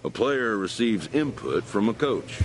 A player receives input from a coach.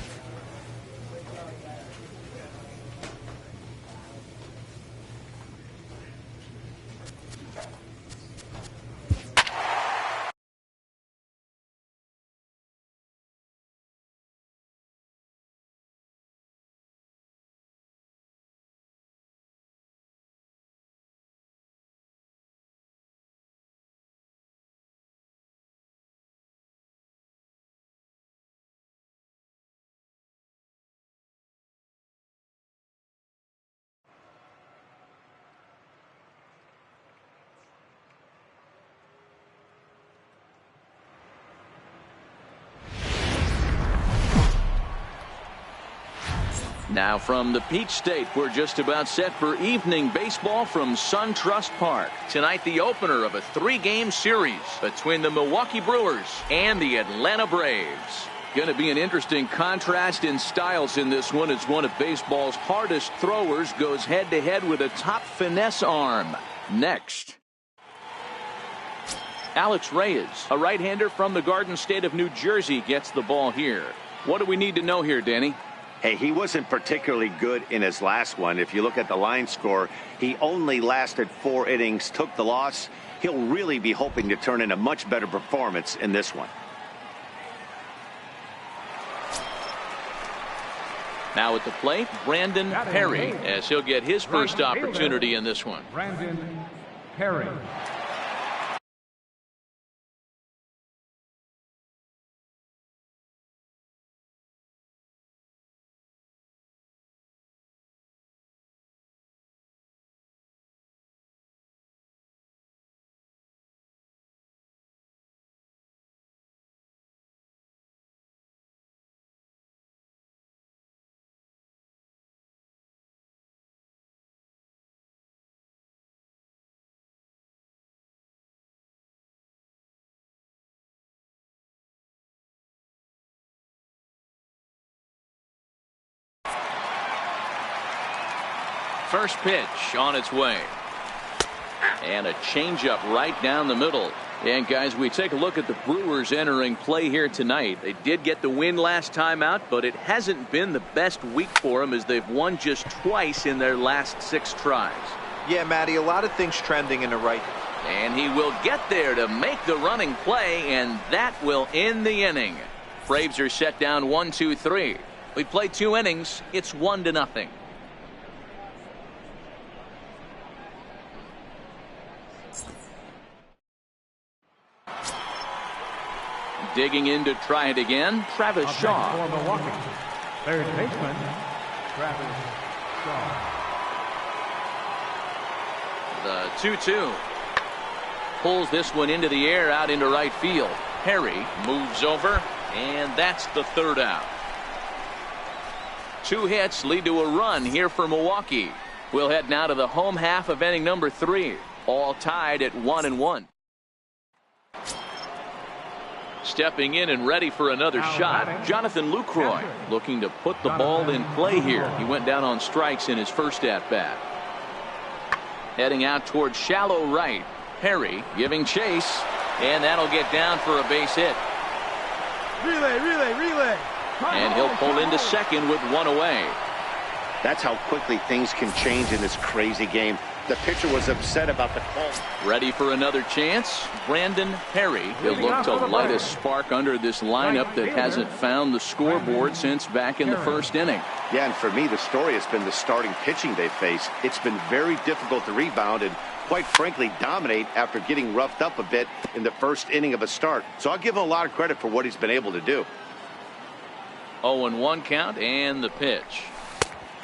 Now from the Peach State, we're just about set for evening baseball from SunTrust Park. Tonight, the opener of a 3-game series between the Milwaukee Brewers and the Atlanta Braves. Going to be an interesting contrast in styles in this one as one of baseball's hardest throwers goes head-to-head with a top finesse arm. Next, Alex Reyes, a right-hander from the Garden State of New Jersey, gets the ball here. What do we need to know here, Danny? Hey, he wasn't particularly good in his last one. If you look at the line score, he only lasted 4 innings, took the loss. He'll really be hoping to turn in a much better performance in this one. Now at the plate, Brandon Perry, as he'll get his first opportunity in this one. Brandon Perry. First pitch on its way. And a changeup right down the middle. And guys, we take a look at the Brewers entering play here tonight. They did get the win last time out, but it hasn't been the best week for them as they've won just twice in their last 6 tries. Yeah, Matty, a lot of things trending in the right. And he will get there to make the running play, and that will end the inning. Braves are set down 1-2-3. We played 2 innings. It's 1-0. Digging in to try it again, Travis Shaw. For Milwaukee, third baseman, Travis Shaw. The 2-2. Pulls this one into the air out into right field. Perry moves over, and that's the 3rd out. 2 hits lead to a run here for Milwaukee. We'll head now to the home half of inning number 3. All tied at 1-1. Stepping in and ready for another shot, Jonathan Lucroy looking to put the ball in play here. He went down on strikes in his first at-bat. Heading out towards shallow right. Perry giving chase, and that'll get down for a base hit. Relay. And he'll pull into second with 1 away. That's how quickly things can change in this crazy game. The pitcher was upset about the call. Ready for another chance. Brandon Perry. He'll look to light a spark under this lineup that hasn't found the scoreboard since back in the first inning. Yeah, and for me, the story has been the starting pitching they face. It's been very difficult to rebound and, quite frankly, dominate after getting roughed up a bit in the first inning of a start. So I'll give him a lot of credit for what he's been able to do. 0-1 count and the pitch.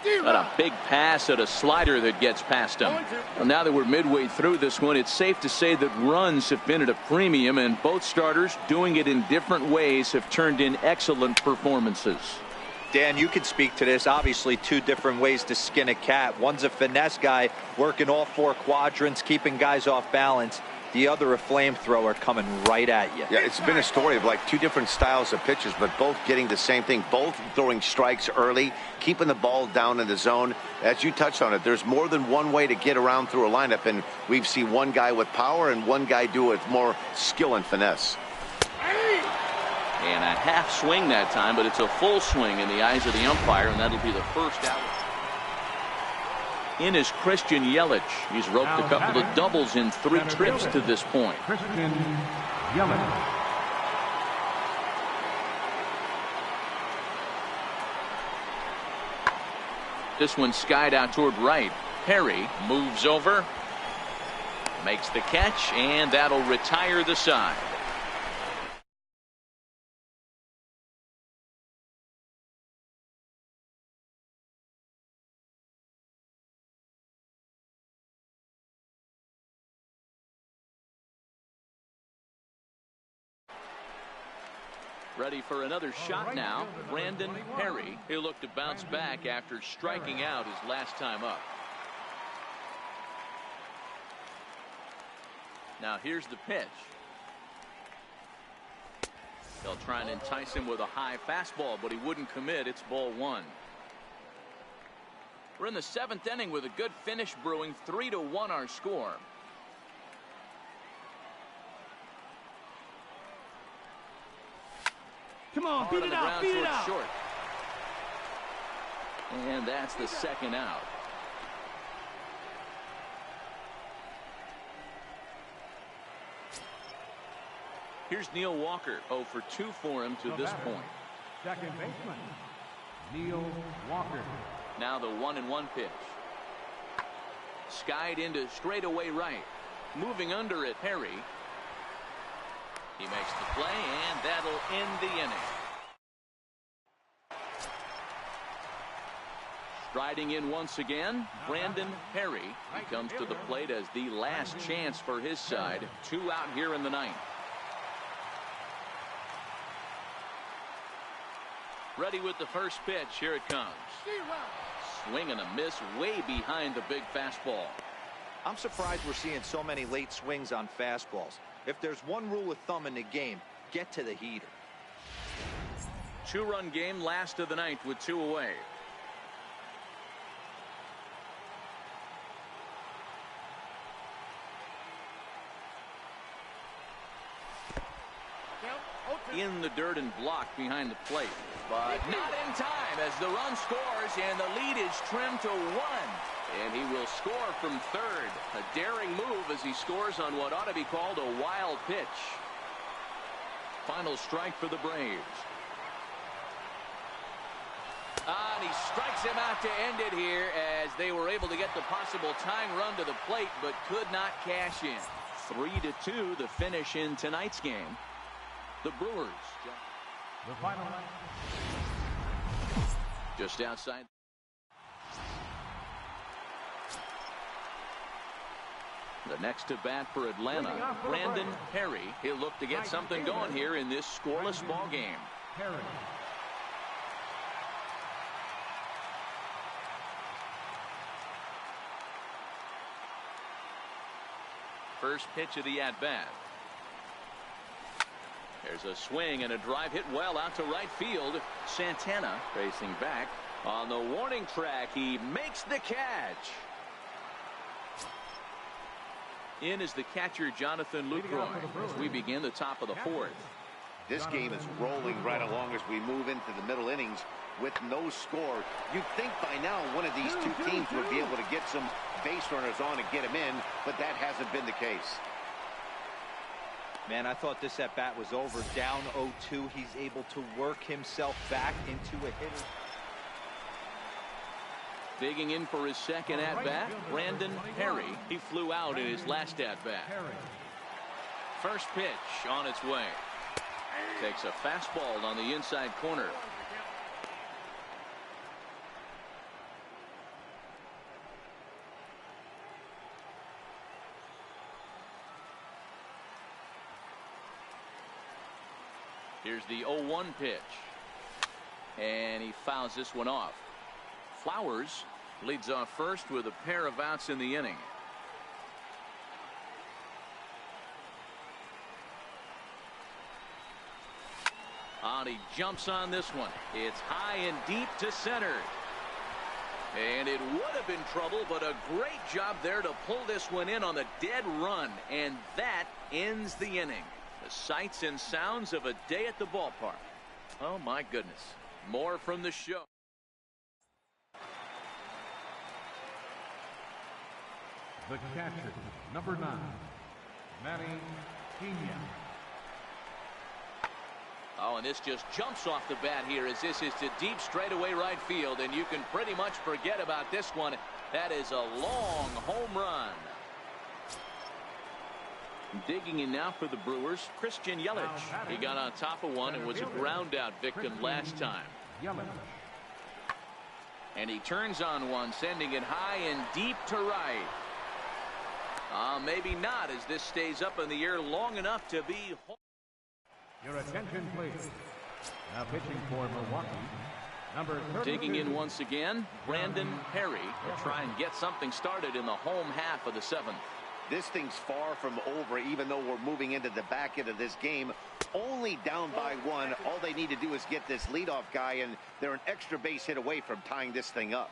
Got a big pass at a slider that gets past him. Well, now that we're midway through this one, it's safe to say that runs have been at a premium, and both starters, doing it in different ways, have turned in excellent performances. Dan, you can speak to this. Obviously, two different ways to skin a cat. One's a finesse guy working all four quadrants, keeping guys off balance. The other a flamethrower coming right at you. Yeah, it's been a story of like two different styles of pitchers, but both getting the same thing, both throwing strikes early, keeping the ball down in the zone. As you touched on it, there's more than one way to get around through a lineup, and we've seen one guy with power and one guy do it with more skill and finesse. And a half swing that time, but it's a full swing in the eyes of the umpire, and that'll be the first out. In is Christian Yelich. He's roped a couple of doubles in 3 trips to this point. Christian Yelich. This one skied out toward right. Perry moves over, makes the catch, and that'll retire the side. Ready for another shot now. Brandon Perry. He'll look to bounce back after striking out his last time up. Now here's the pitch. They'll try and entice him with a high fastball, but he wouldn't commit. It's ball 1. We're in the 7th inning with a good finish brewing. 3-1 our score. Come on, beat it out, beat it out. Short. And that's the second out. Here's Neil Walker. 0 for 2 for him to this point. Second baseman, Neil Walker. Now the 1-1 pitch. Skied into straightaway right. Moving under it, Perry. He makes the play, and that'll end the inning. Striding in once again, Brandon Perry. He comes to the plate as the last chance for his side. 2 out here in the 9th. Ready with the first pitch. Here it comes. Swing and a miss way behind the big fastball. I'm surprised we're seeing so many late swings on fastballs. If there's one rule of thumb in the game, get to the heater. 2-run game, last of the 9th with 2 away. In the dirt and blocked behind the plate, but not in time as the run scores and the lead is trimmed to 1. And he will score from third. A daring move as he scores on what ought to be called a wild pitch. Final strike for the Braves. And he strikes him out to end it here as they were able to get the possible tying run to the plate but could not cash in. 3-2 the finish in tonight's game. The Brewers The final just outside. The next to bat for Atlanta, Brandon Perry. He'll look to get something going here in this scoreless ball game. Perry. First pitch of the at-bat. There's a swing and a drive hit well out to right field. Santana facing back on the warning track. He makes the catch. In is the catcher, Jonathan Lucroy, as we begin the top of the 4th. This game is rolling right along as we move into the middle innings with no score. You'd think by now one of these two teams would be able to get some base runners on and get them in, but that hasn't been the case. Man, I thought this at-bat was over. Down 0-2. He's able to work himself back into a hitter. Digging in for his second at-bat, Brandon Perry. He flew out in his last at-bat. First pitch on its way. Takes a fastball on the inside corner. Here's the 0-1 pitch. And he fouls this one off. Flowers leads off first with a pair of outs in the inning. And he jumps on this one. It's high and deep to center. And it would have been trouble, but a great job there to pull this one in on the dead run. And that ends the inning. The sights and sounds of a day at the ballpark. Oh, my goodness. More from the show. The catcher, number 9, Manny Pena. Oh, and this just jumps off the bat here as this is to deep straightaway right field, and you can pretty much forget about this one. That is a long home run. Digging in now for the Brewers, Christian Yelich. He got on top of one and was a ground out victim last time. And he turns on one, sending it high and deep to right. Maybe not, as this stays up in the air long enough to be. Your attention, please. Now pitching for Milwaukee, number 32. Digging in once again, Brandon Perry will try and get something started in the home half of the 7th. This thing's far from over, even though we're moving into the back end of this game. Only down by 1. All they need to do is get this leadoff guy, and they're an extra base hit away from tying this thing up.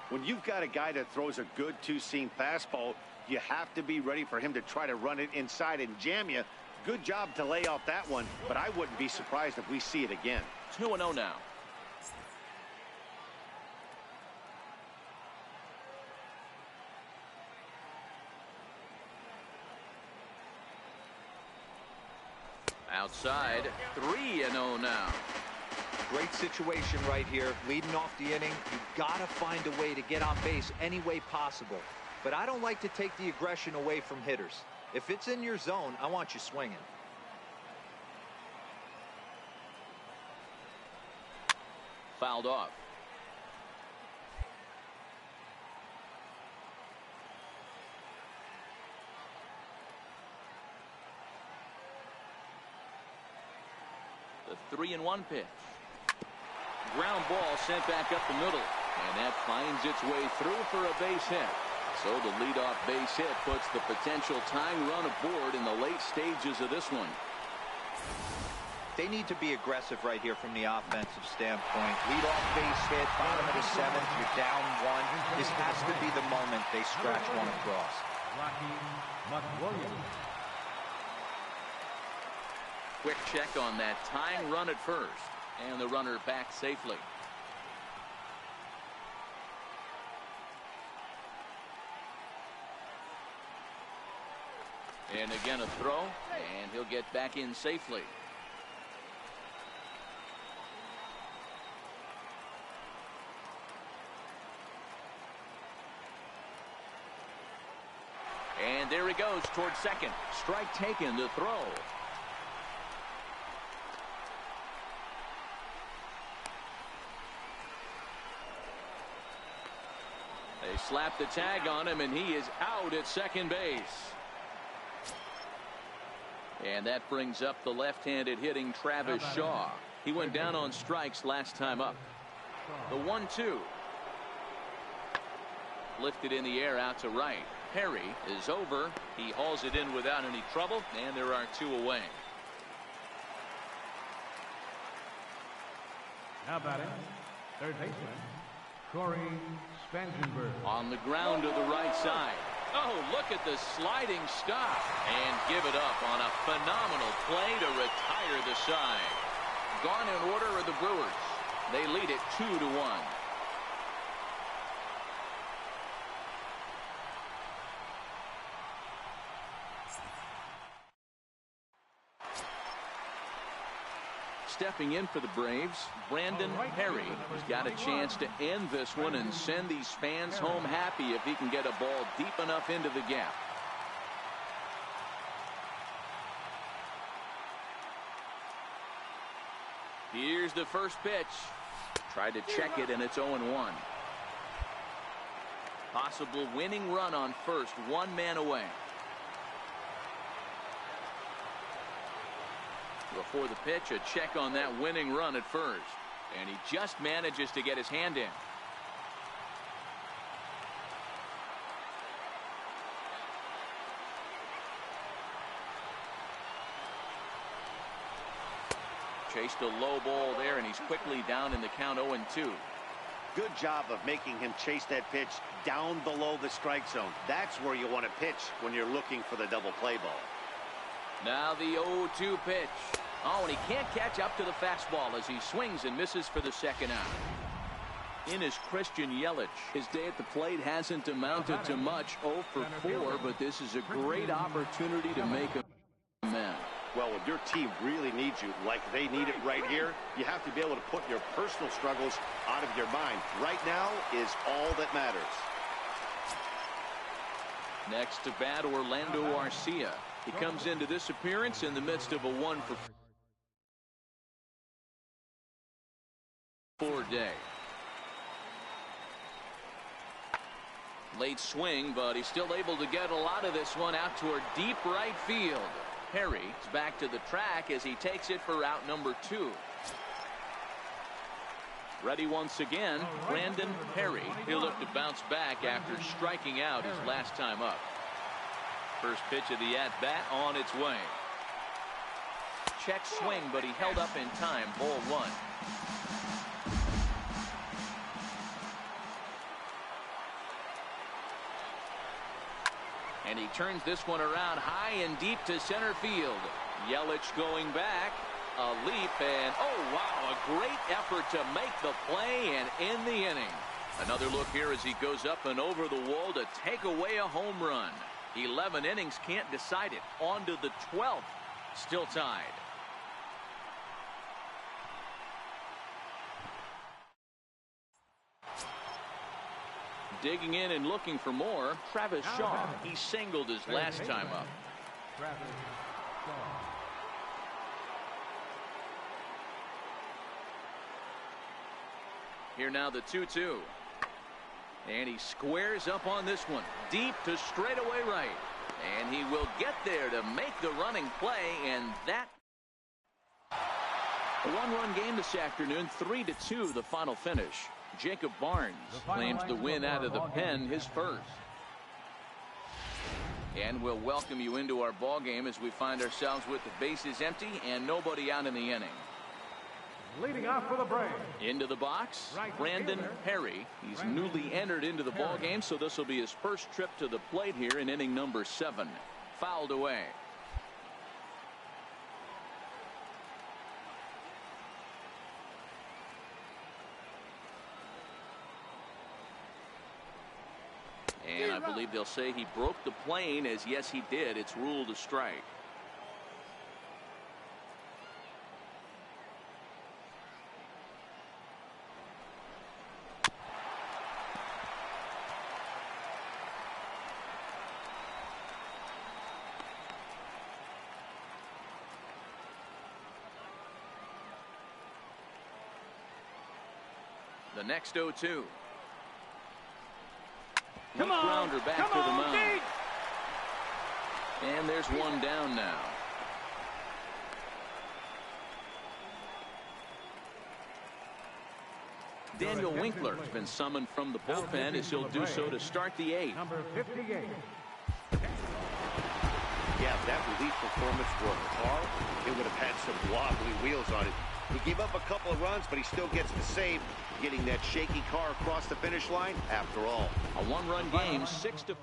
When you've got a guy that throws a good two-seam fastball, you have to be ready for him to try to run it inside and jam you. Good job to lay off that one, but I wouldn't be surprised if we see it again. 2-0 now. Outside, 3-0 now. Great situation right here. Leading off the inning, you've got to find a way to get on base any way possible. But I don't like to take the aggression away from hitters. If it's in your zone, I want you swinging. Fouled off. The 3-1 pitch. Ground ball sent back up the middle. And that finds its way through for a base hit. So the leadoff base hit puts the potential tying run aboard in the late stages of this one. They need to be aggressive right here from the offensive standpoint. Leadoff base hit, bottom of the 7th, you're down 1. This has to be the moment they scratch one across. Rocky McWilliams. Quick check on that tying run at first. And the runner back safely. And again a throw, and he'll get back in safely. And there he goes towards second. Strike taken to throw. They slap the tag on him, and he is out at second base. And that brings up the left-handed hitting Travis Shaw. He went down on strikes last time up. The 1-2. Lifted in the air out to right. Perry is over. He hauls it in without any trouble, and there are 2 away. Now batting, third baseman, Corey Spangenberg. On the ground to the right side. Oh, look at the sliding stop. And give it up on a phenomenal play to retire the side. Gone in order are the Brewers. They lead it 2-1. Stepping in for the Braves, Brandon Perry has got a chance to end this one and send these fans home happy if he can get a ball deep enough into the gap. Here's the first pitch. Tried to check it, and it's 0-1. Possible winning run on first, 1 man away. Before the pitch, a check on that winning run at first. And he just manages to get his hand in. Chased a low ball there, and he's quickly down in the count 0-2. Good job of making him chase that pitch down below the strike zone. That's where you want to pitch when you're looking for the double play ball. Now the 0-2 pitch. Oh, and he can't catch up to the fastball as he swings and misses for the second out. In is Christian Yelich. His day at the plate hasn't amounted to much, 0 for 4, but this is a great opportunity to make a man. Well, when your team really needs you, like they need it right here, you have to be able to put your personal struggles out of your mind. Right now is all that matters. Next to bat, Orlando Arcia. He comes into this appearance in the midst of a 1 for 4 day. Late swing, but he's still able to get a lot of this one out toward deep right field. Perry is back to the track as he takes it for out number 2. Ready once again, Brandon Perry. He'll look to bounce back after striking out his last time up. First pitch of the at-bat on its way. Check swing, but he held up in time. Ball 1. And he turns this one around high and deep to center field. Yelich going back. A leap, and oh wow, a great effort to make the play and end the inning. Another look here as he goes up and over the wall to take away a home run. 11 innings, can't decide it. On to the 12th. Still tied. Digging in and looking for more, Travis Shaw. He singled his last time up. Travis Shaw. Here now the 2-2. And he squares up on this one. Deep to straightaway right. And he will get there to make the running play, and that. A one-run game this afternoon, 3-2 the final finish. Jacob Barnes claims the win out of the pen, his first. And we'll welcome you into our ball game as we find ourselves with the bases empty and nobody out in the inning. Leading off for the Braves. Into the box, Brandon Perry. He's newly entered into the ball game, so this will be his first trip to the plate here in inning number 7. Fouled away. And I believe they'll say he broke the plane, as yes he did. It's ruled a strike. The next 0-2. Come on, grounder back to the mound. Deep. And there's one down now. Daniel Winkler has been summoned from the bullpen as he'll do so to start the 8th. Number 58. Yeah, if that relief performance were a car, it would have had some wobbly wheels on it. He gave up a couple of runs, but he still gets the save, getting that shaky car across the finish line after all. A one-run game, 6-5.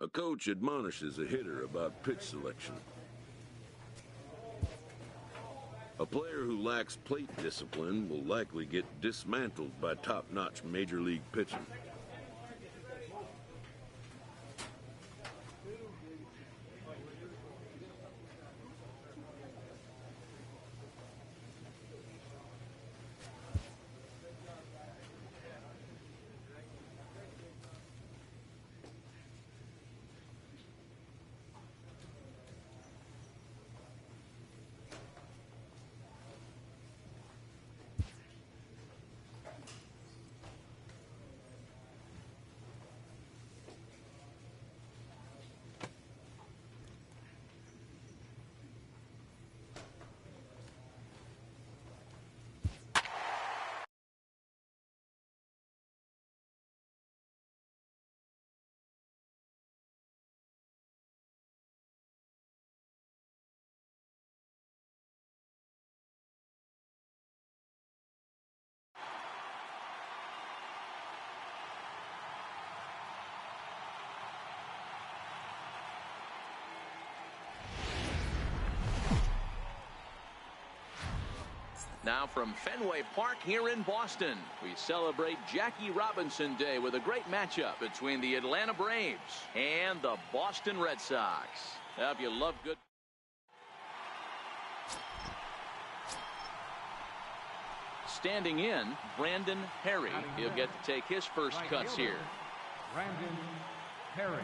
A coach admonishes a hitter about pitch selection. A player who lacks plate discipline will likely get dismantled by top-notch major league pitching. Now from Fenway Park here in Boston, we celebrate Jackie Robinson Day with a great matchup between the Atlanta Braves and the Boston Red Sox. Now, if you love good. Standing in, Brandon Perry. He'll get to take his first cuts here. Brandon Perry.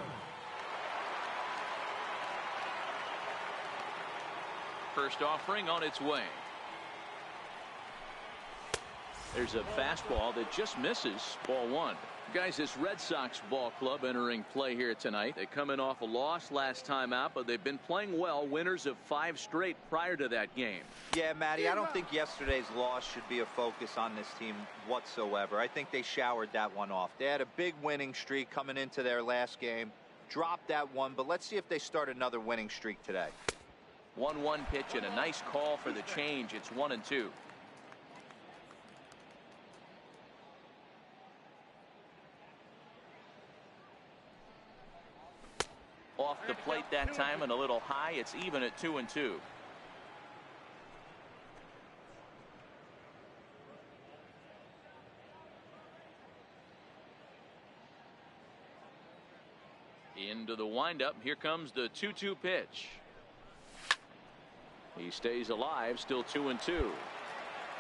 First offering on its way. There's a fastball that just misses. Ball one. Guys, this Red Sox ball club entering play here tonight. They come in off a loss last time out, but they've been playing well. Winners of 5 straight prior to that game. Yeah, Matty, I don't think yesterday's loss should be a focus on this team whatsoever. I think they showered that one off. They had a big winning streak coming into their last game. Dropped that one, but let's see if they start another winning streak today. 1-1 pitch and a nice call for the change. It's 1-2. Off the plate that time and a little high. It's even at 2-2. Into the windup. Here comes the 2-2 pitch. He stays alive. Still 2-2.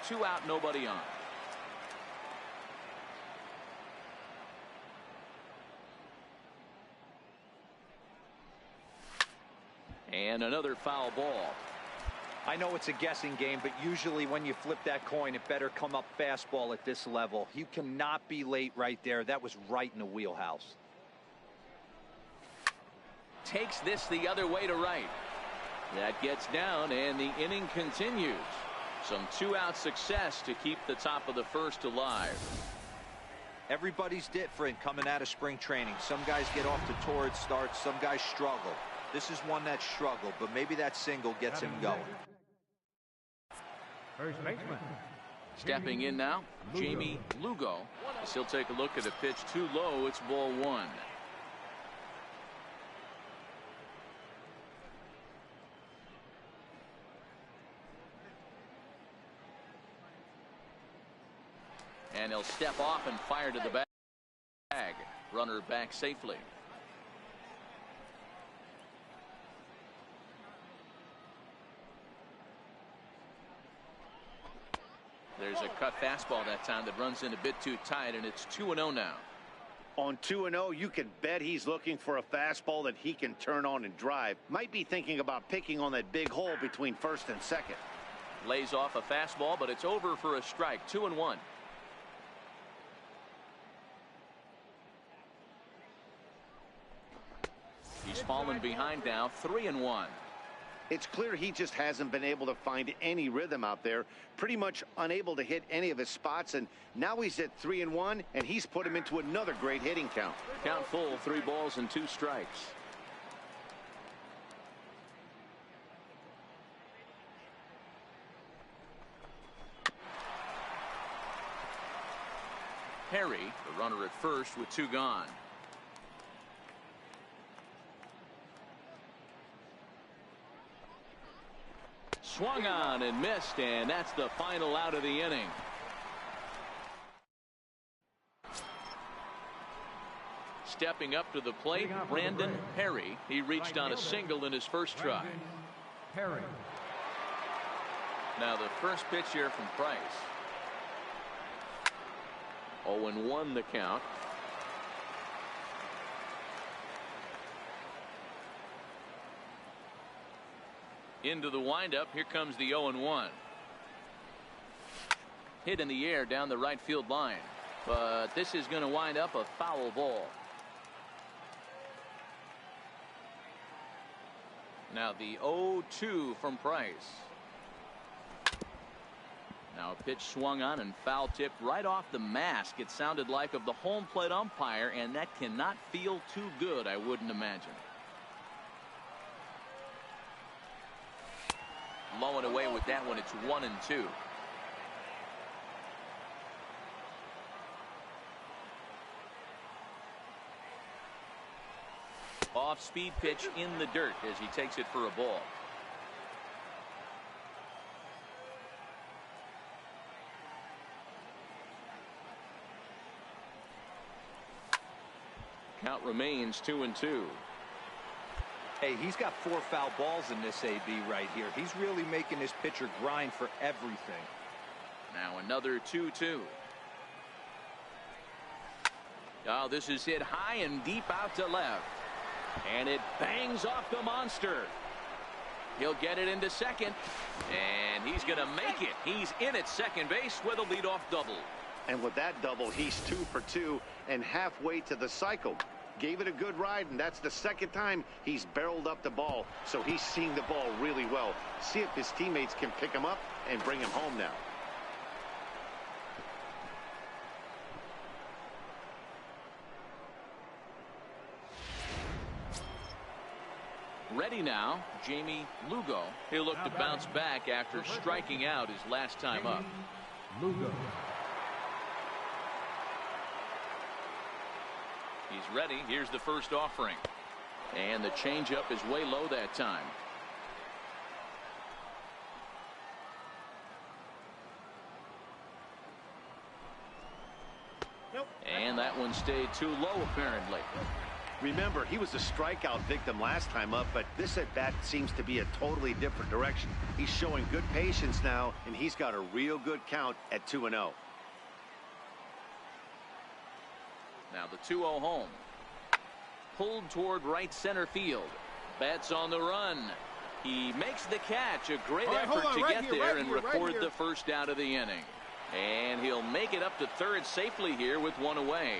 2 out, nobody on. And another foul ball. I know it's a guessing game, but usually when you flip that coin, it better come up fastball at this level. You cannot be late right there. That was right in the wheelhouse. Takes this the other way to right. That gets down, and the inning continues. Some 2-out success to keep the top of the first alive. Everybody's different coming out of spring training. Some guys get off to torrid starts. Some guys struggle. This is one that struggled, but maybe that single gets him going. First baseman. Stepping in now, Jamie Lugo. As he'll take a look at a pitch too low. It's ball one. And he'll step off and fire to the bag. Runner back safely. There's a cut fastball that time that runs in a bit too tight, and it's 2-0 now. On 2-0, you can bet he's looking for a fastball that he can turn on and drive. Might be thinking about picking on that big hole between first and second. Lays off a fastball, but it's over for a strike. 2-1. He's fallen behind now. 3-1. It's clear he just hasn't been able to find any rhythm out there. Pretty much unable to hit any of his spots, and now he's at 3-1, and he's put him into another great hitting count. Count full, 3 balls and 2 strikes. Perry, the runner at first with 2 gone. Swung on and missed, and that's the final out of the inning. Stepping up to the plate, Brandon Perry. He reached on a single in his first try. Perry. Now the first pitch here from Price. 0-1 the count. Into the windup. Here comes the 0-1. Hit in the air down the right field line. But this is going to wind up a foul ball. Now the 0-2 from Price. Now a pitch swung on and foul tipped right off the mask. It sounded like of the home plate umpire, and that cannot feel too good, I wouldn't imagine. Low and away with that one. It's 1-2. Off speed pitch in the dirt as he takes it for a ball. Count remains 2-2. Hey, he's got 4 foul balls in this AB right here. He's really making this pitcher grind for everything. Now another 2-2. Oh, this is hit high and deep out to left. And it bangs off the monster. He'll get it into second. And he's going to make it. He's in at second base with a leadoff double. And with that double, he's 2 for 2 and halfway to the cycle. Gave it a good ride, and that's the second time he's barreled up the ball. So he's seeing the ball really well. See if his teammates can pick him up and bring him home now. Ready now, Jamie Lugo. He'll look to bounce back after striking out his last time up. Lugo. He's ready. Here's the first offering. And the changeup is way low that time. And that one stayed too low, apparently. Remember, he was a strikeout victim last time up, but this at-bat seems to be a totally different direction. He's showing good patience now, and he's got a real good count at 2-0. Now the 2-0 home. Pulled toward right center field. Bats on the run. He makes the catch. A great effort to get there and record the first out of the inning. And he'll make it up to third safely here with one away.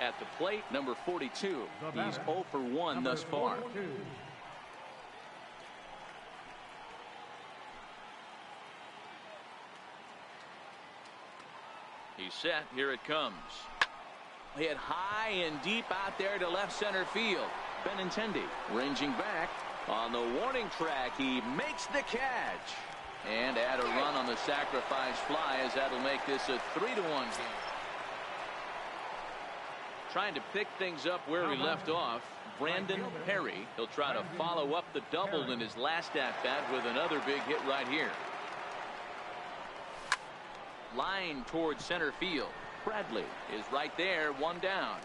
At the plate, number 42. He's 0 for 1 thus far. He's set. Here it comes. Hit high and deep out there to left center field. Benintendi ranging back on the warning track. He makes the catch and add a run on the sacrifice fly, as that'll make this a 3-1 game. Trying to pick things up where he left off, Brandon Perry. He'll try to follow up the double in his last at-bat with another big hit right here. Line towards center field. Bradley is right there, one down.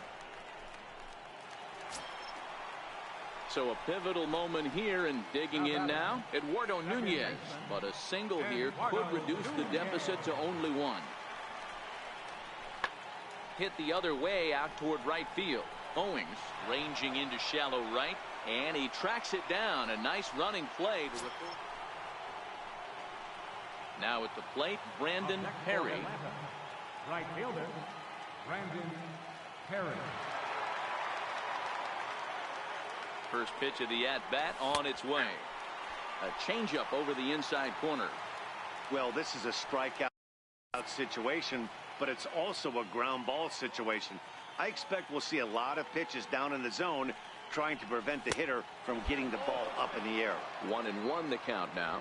So a pivotal moment here, and digging in now, Eduardo Nunez. But a single here could reduce the deficit to only 1. Hit the other way out toward right field. Owings ranging into shallow right, and he tracks it down. A nice running play to record. Now at the plate, Brandon Perry. Right fielder, Brandon Perry. First pitch of the at-bat on its way. A changeup over the inside corner. Well, this is a strikeout situation, but it's also a ground ball situation. I expect we'll see a lot of pitches down in the zone trying to prevent the hitter from getting the ball up in the air. 1-1 the count now.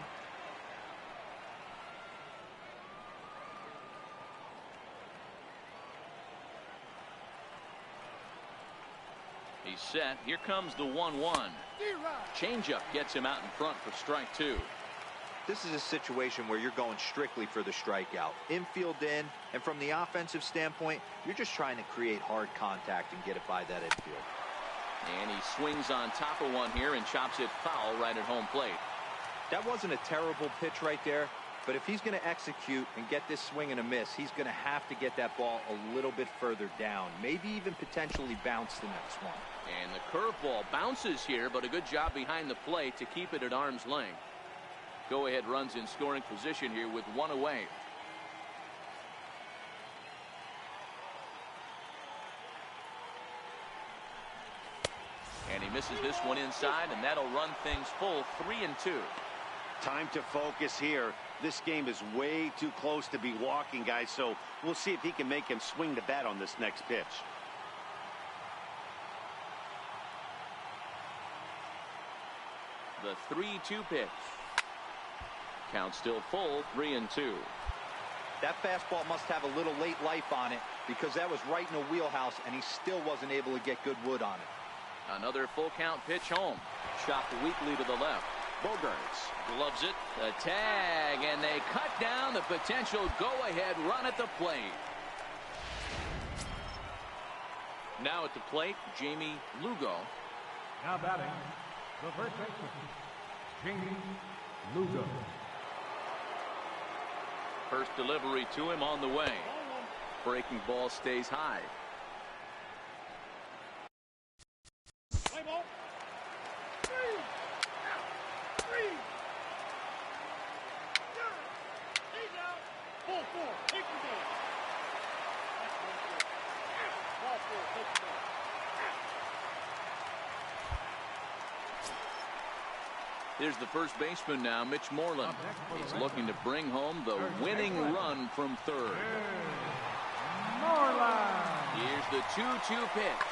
He's set. Here comes the 1-1. Changeup gets him out in front for strike 2. This is a situation where you're going strictly for the strikeout. Infield in, and from the offensive standpoint, you're just trying to create hard contact and get it by that infield. And he swings on top of one here and chops it foul right at home plate. That wasn't a terrible pitch right there, but if he's going to execute and get this swing and a miss, he's going to have to get that ball a little bit further down, maybe even potentially bounce the next one. And the curveball bounces here, but a good job behind the plate to keep it at arm's length. Go-ahead runs in scoring position here with one away. And he misses this one inside, and that'll run things full 3-2. Time to focus here. This game is way too close to be walking, guys, so we'll see if he can make him swing the bat on this next pitch. The 3-2 pitch. Count still full, 3-2. That fastball must have a little late life on it, because that was right in the wheelhouse, and he still wasn't able to get good wood on it. Another full count pitch home. Chopped weakly to the left. Bogarts gloves it. The tag, and they cut down the potential go-ahead run at the plate. Now at the plate, Jamie Lugo. Now batting, the first baseman, Jamie Lugo. First delivery to him on the way. Breaking ball stays high. Here's the first baseman now, Mitch Moreland. He's looking to bring home the winning run from third. Here's the 2-2 pitch.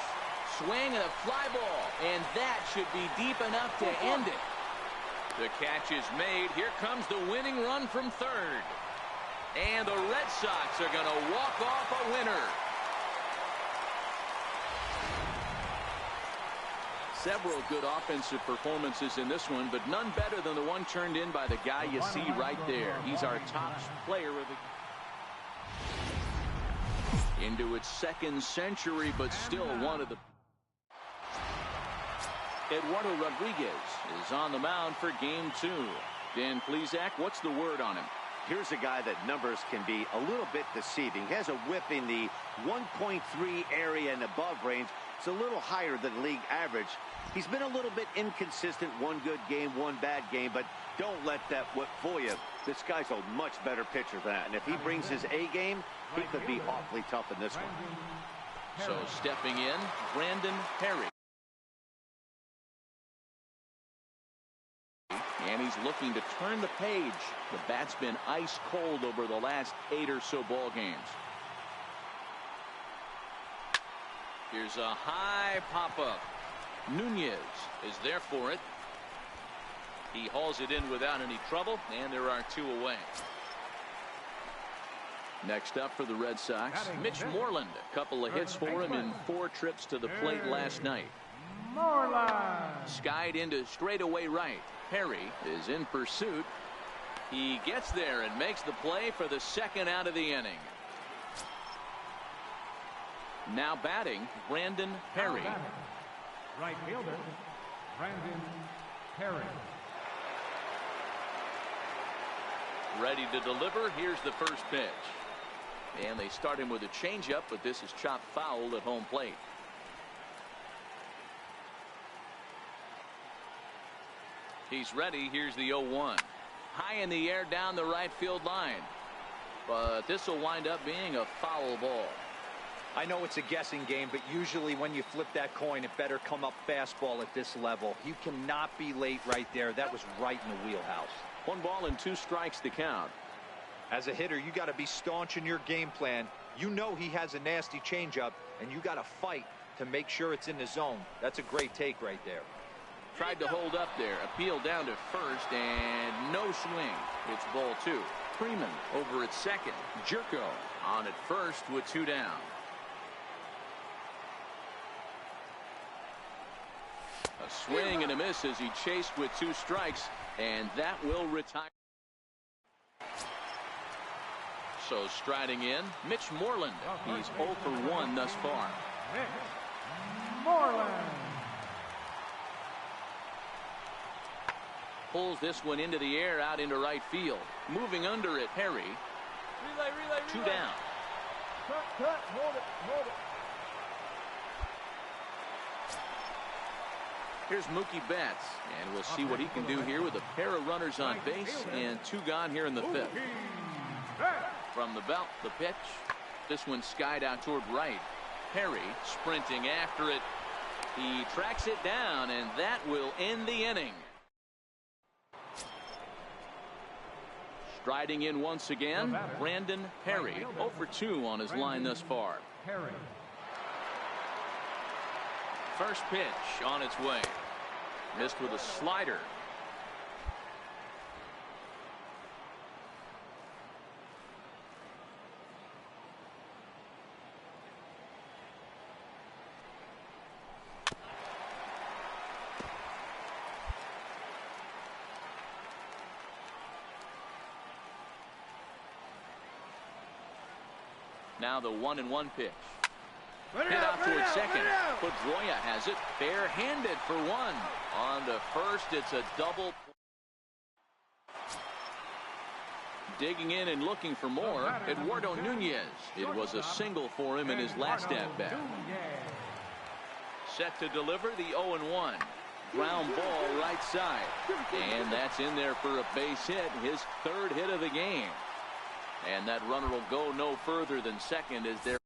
Swing and a fly ball, and that should be deep enough to end it. The catch is made. Here comes the winning run from third. And the Red Sox are going to walk off a winner. Several good offensive performances in this one, but none better than the one turned in by the guy you see right there. He's our top player of the into its second century, but still one of the. Eduardo Rodriguez is on the mound for game 2. Dan Plesac, what's the word on him? Here's a guy that numbers can be a little bit deceiving. He has a whip in the 1.3 area and above range. It's a little higher than league average. He's been a little bit inconsistent. One good game, one bad game, but don't let that whip fool you. This guy's a much better pitcher than that. And if he brings his A game, he could be awfully tough in this one. So stepping in, Brandon Perry. And he's looking to turn the page. The bat's been ice cold over the last 8 or so ball games. Here's a high pop-up. Nunez is there for it. He hauls it in without any trouble, and there are 2 away. Next up for the Red Sox, Mitch Moreland. A couple of hits for him in 4 trips to the plate last night. Skied into straightaway right. Perry is in pursuit. He gets there and makes the play for the second out of the inning. Now batting, Brandon Perry. Right fielder, Brandon Perry. Ready to deliver. Here's the first pitch. And they start him with a changeup, but this is chopped foul at home plate. He's ready. Here's the 0-1. High in the air down the right field line. But this will wind up being a foul ball. I know it's a guessing game, but usually when you flip that coin, it better come up fastball at this level. You cannot be late right there. That was right in the wheelhouse. 1 ball and 2 strikes to count. As a hitter, you got to be staunch in your game plan. You know he has a nasty changeup, and you got to fight to make sure it's in the zone. That's a great take right there. Tried to hold up there. Appeal down to first, and no swing. It's ball 2. Freeman over at second. Jerko on at first with 2 down. A swing and a miss as he chased with 2 strikes, and that will retire. So striding in, Mitch Moreland. He's 0 for 1 thus far. Mitch Moreland. Pulls this one into the air out into right field. Moving under it, Perry. Relay. 2 down. Cut. Hold it. Here's Mookie Betts, and we'll see what he can do here with a pair of runners on base and 2 gone here in the 5th. From the belt, the pitch. This one skied out toward right. Perry sprinting after it. He tracks it down, and that will end the inning. Striding in once again, Brandon Perry, 0 for 2 on his line thus far. First pitch on its way. Missed with a slider. Now the 1-1 pitch. Hit out towards second. Pedroia has it. Barehanded for one. On to first, it's a double. Digging in and looking for more, Eduardo Nunez. It was a single for him in his last at-bat. Set to deliver the 0-1. Ground ball right side. And that's in there for a base hit, his third hit of the game. And that runner will go no further than second as there.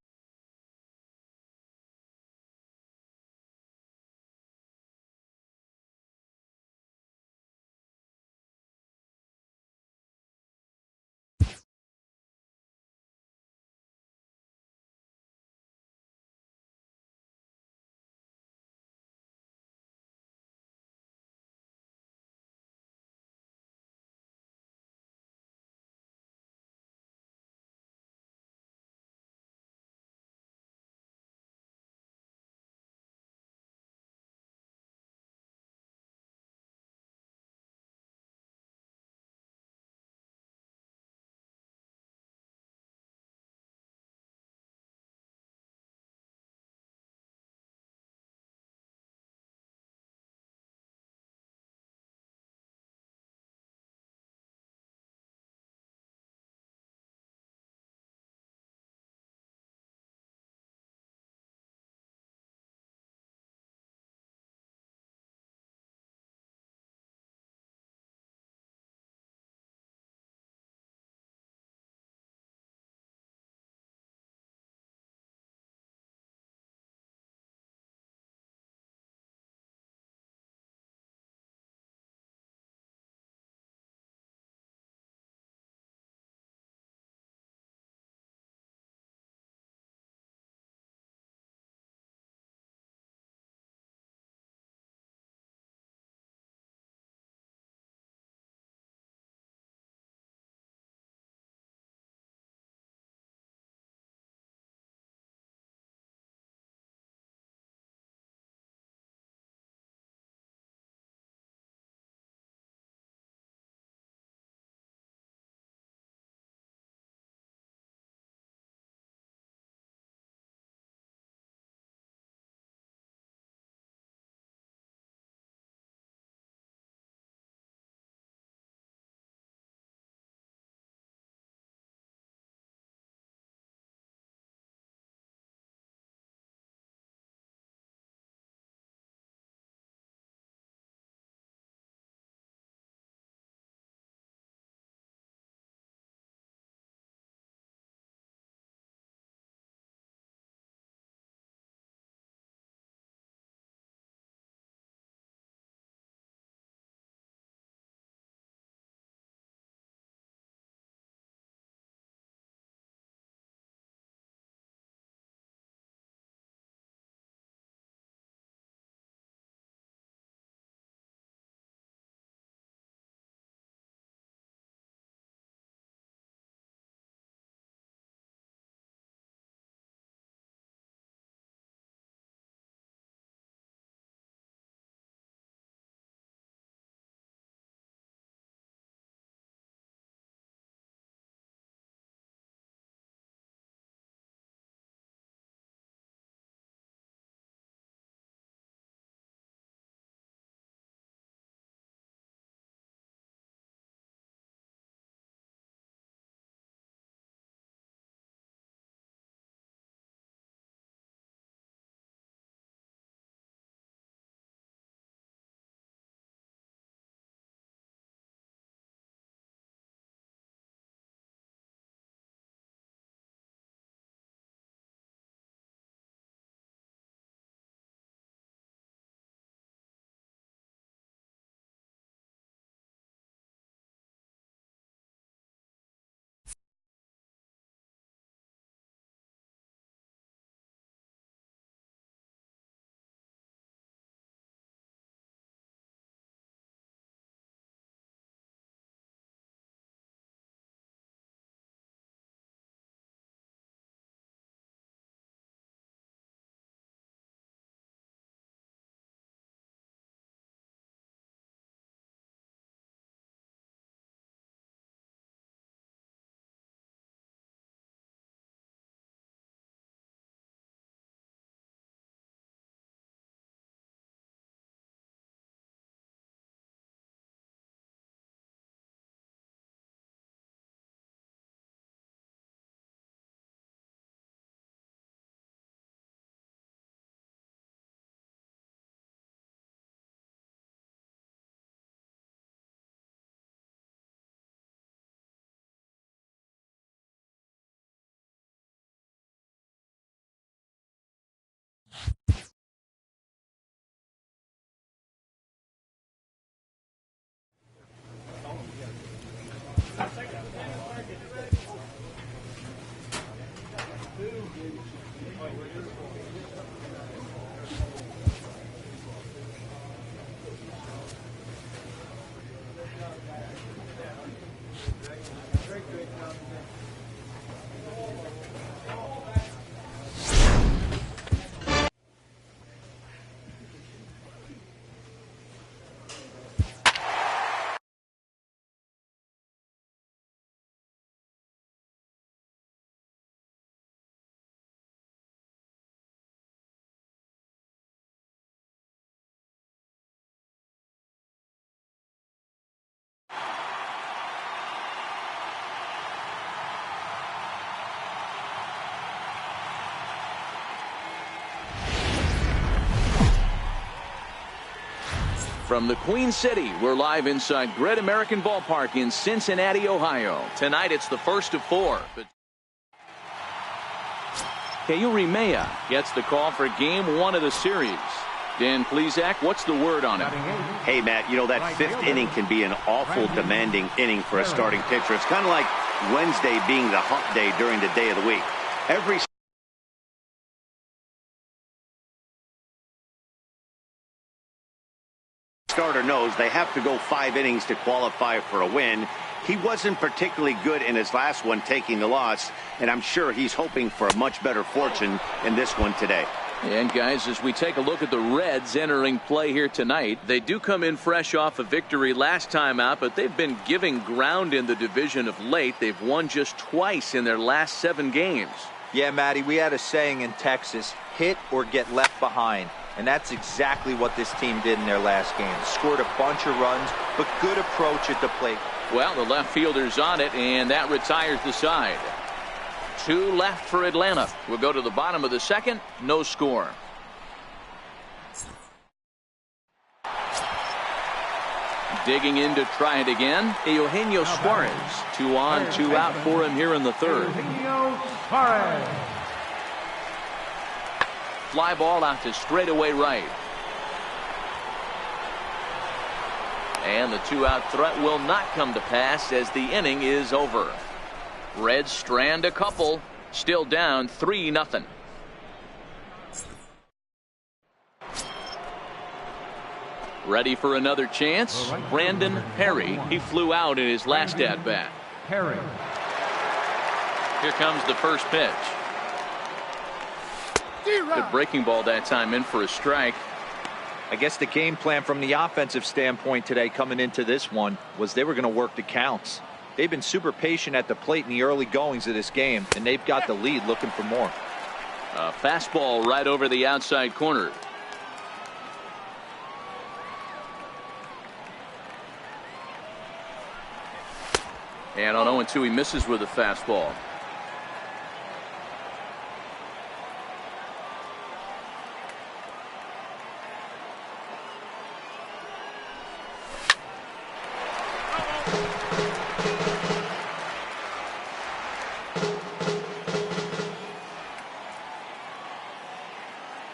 From the Queen City, we're live inside Great American Ballpark in Cincinnati, Ohio. Tonight, it's the first of 4. Kayuri Maya gets the call for Game 1 of the series. Dan Plesac, what's the word on it? Hey, Matt, you know, that 5th inning can be an awful demanding inning for a starting pitcher. It's kind of like Wednesday being the hump day during the day of the week. Every starter knows they have to go 5 innings to qualify for a win. He wasn't particularly good in his last one, taking the loss, and I'm sure he's hoping for a much better fortune in this one today. And guys, as we take a look at the Reds entering play here tonight, they do come in fresh off a victory last time out, but they've been giving ground in the division of late. They've won just twice in their last 7 games. Yeah, Matty, we had a saying in Texas, hit or get left behind. And that's exactly what this team did in their last game. Scored a bunch of runs, but good approach at the plate. Well, the left fielder's on it, and that retires the side. 2 left for Atlanta. We'll go to the bottom of the 2nd. No score. Digging in to try it again. Eugenio Suarez. 2 on, 2 out for him here in the 3rd. Eugenio Suarez. Fly ball out to straightaway right. And the 2-out threat will not come to pass as the inning is over. Reds strand a couple. Still down 3-0. Ready for another chance. Brandon Perry. He flew out in his last at-bat. Perry. Here comes the first pitch. Good breaking ball that time, in for a strike. I guess the game plan from the offensive standpoint today coming into this one was they were going to work the counts. They've been super patient at the plate in the early goings of this game, and they've got the lead looking for more. A fastball right over the outside corner. And on 0-2, he misses with a fastball.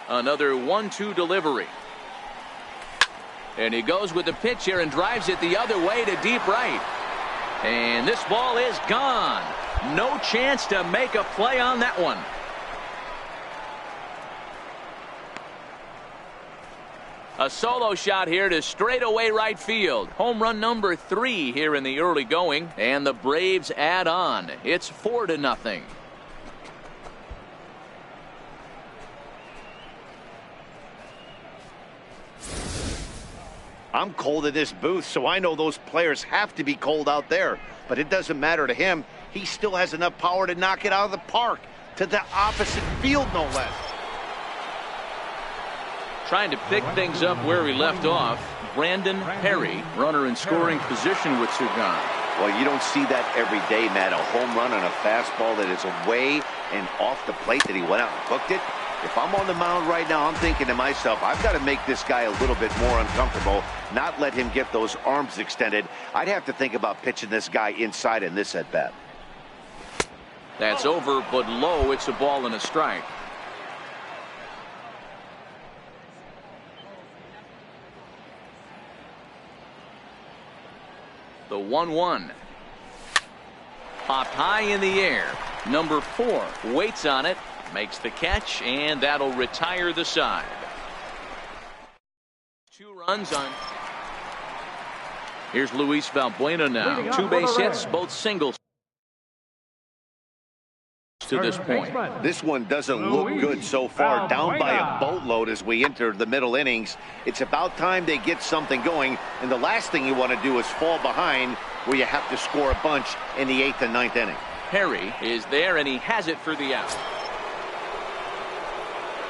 Another 1-2 delivery. And he goes with the pitch here and drives it the other way to deep right. And this ball is gone. No chance to make a play on that one. A solo shot here to straightaway right field. Home run number 3 here in the early going. And the Braves add on. It's 4-0. I'm cold in this booth, so I know those players have to be cold out there. But it doesn't matter to him. He still has enough power to knock it out of the park. To the opposite field, no less. Trying to pick things up where he left off. Brandon Perry, runner in scoring position with Sugan. Well, you don't see that every day, Matt. A home run on a fastball that is away and off the plate that he went out and hooked it. If I'm on the mound right now, I'm thinking to myself, I've got to make this guy a little bit more uncomfortable, not let him get those arms extended. I'd have to think about pitching this guy inside in this at-bat. That's over, but low. It's a ball and a strike. The 1-1. Popped high in the air. Number 4 waits on it. Makes the catch, and that'll retire the side. 2 runs on. Here's Luis Valbuena now. 2 base hits, both singles to this point. This one doesn't look good so far. Down by a boatload as we enter the middle innings. It's about time they get something going, and the last thing you want to do is fall behind where you have to score a bunch in the 8th and 9th inning. Perry is there, and he has it for the out.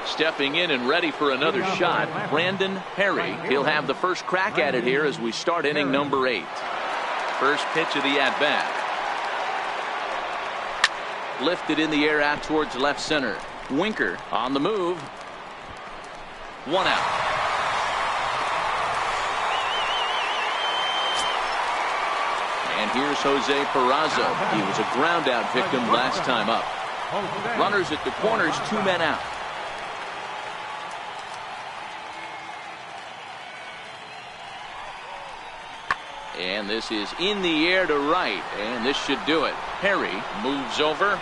Stepping in and ready for another shot, Brandon Perry. He'll have the first crack at it here as we start inning number 8. First pitch of the at-bat. Lifted in the air out towards left center. Winker on the move. 1 out. here's Jose Peraza. He was a ground out victim last time up. Runners at the corners, 2 men out. And this is in the air to right, and this should do it. Perry moves over,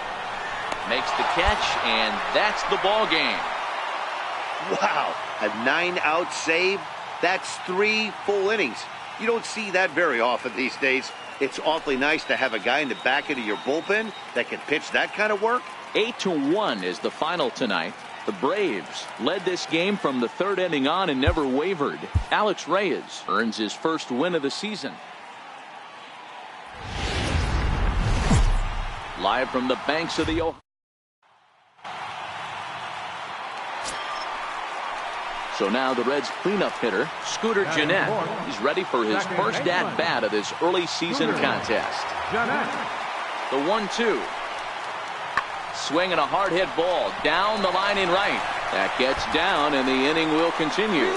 makes the catch, and that's the ball game. Wow, a 9-out save? That's 3 full innings. You don't see that very often these days. It's awfully nice to have a guy in the back end of your bullpen that can pitch that kind of work. 8-1 is the final tonight. The Braves led this game from the 3rd inning on and never wavered. Alex Reyes earns his first win of the season. Live from the banks of the Ohio. So now the Reds cleanup hitter, Scooter Gennett. He's ready for his first at-bat of this early season contest. The 1-2. Swing and a hard hit ball down the line in right. That gets down and the inning will continue.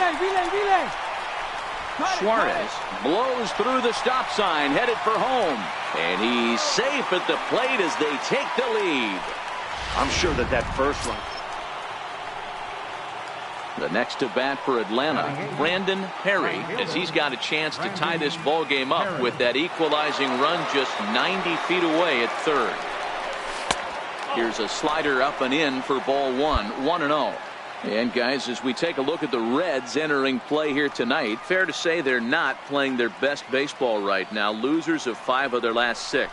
Suarez blows through the stop sign, headed for home. And he's safe at the plate as they take the lead. I'm sure that first one. The next to bat for Atlanta, Brandon Perry, as he's got a chance to tie this ball game up with that equalizing run just 90 feet away at third. Here's a slider up and in for ball one, 1-0. And guys, as we take a look at the Reds entering play here tonight, fair to say they're not playing their best baseball right now. Losers of 5 of their last 6.